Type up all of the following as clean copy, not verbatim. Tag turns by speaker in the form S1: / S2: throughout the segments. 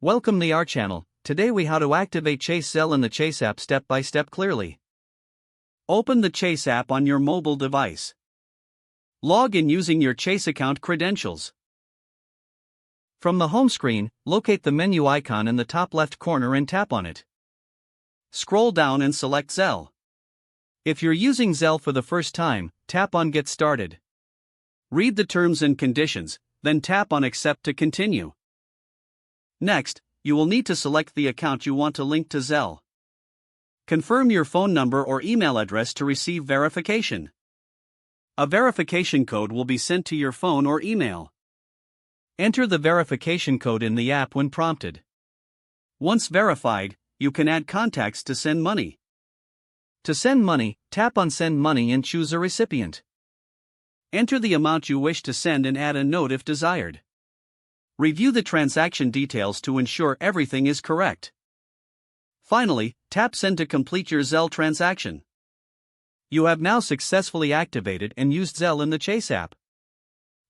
S1: Welcome to our channel. Today we how to activate Chase Zelle in the Chase app step by step clearly. Open the Chase app on your mobile device. Log in using your Chase account credentials. From the home screen, locate the menu icon in the top left corner and tap on it. Scroll down and select Zelle. If you're using Zelle for the first time, tap on Get Started. Read the terms and conditions, then tap on Accept to continue. Next, you will need to select the account you want to link to Zelle. Confirm your phone number or email address to receive verification. A verification code will be sent to your phone or email. Enter the verification code in the app when prompted. Once verified, you can add contacts to send money. To send money, tap on Send Money and choose a recipient. Enter the amount you wish to send and add a note if desired. Review the transaction details to ensure everything is correct. Finally, tap Send to complete your Zelle transaction. You have now successfully activated and used Zelle in the Chase app.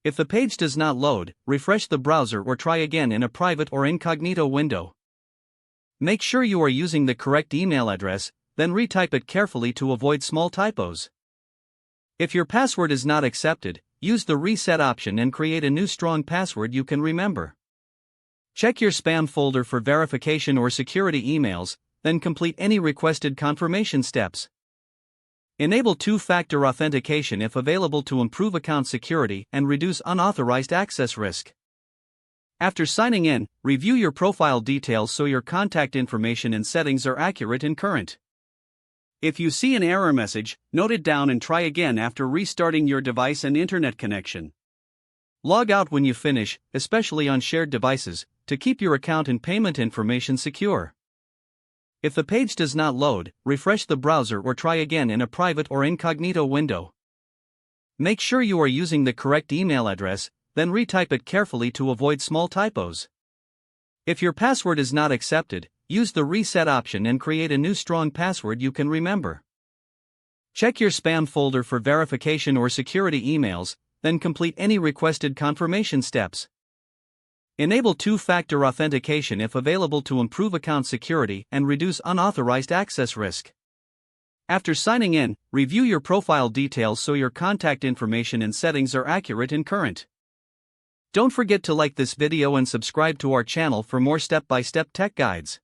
S1: If the page does not load, refresh the browser or try again in a private or incognito window. Make sure you are using the correct email address, then retype it carefully to avoid small typos. If your password is not accepted, use the reset option and create a new strong password you can remember. Check your spam folder for verification or security emails, then complete any requested confirmation steps. Enable two-factor authentication if available to improve account security and reduce unauthorized access risk. After signing in, review your profile details so your contact information and settings are accurate and current. If you see an error message, note it down and try again after restarting your device and internet connection. Log out when you finish, especially on shared devices, to keep your account and payment information secure. If the page does not load, refresh the browser or try again in a private or incognito window. Make sure you are using the correct email address, then retype it carefully to avoid small typos. If your password is not accepted, use the reset option and create a new strong password you can remember. Check your spam folder for verification or security emails, then complete any requested confirmation steps. Enable two-factor authentication if available to improve account security and reduce unauthorized access risk. After signing in, review your profile details so your contact information and settings are accurate and current. Don't forget to like this video and subscribe to our channel for more step-by-step tech guides.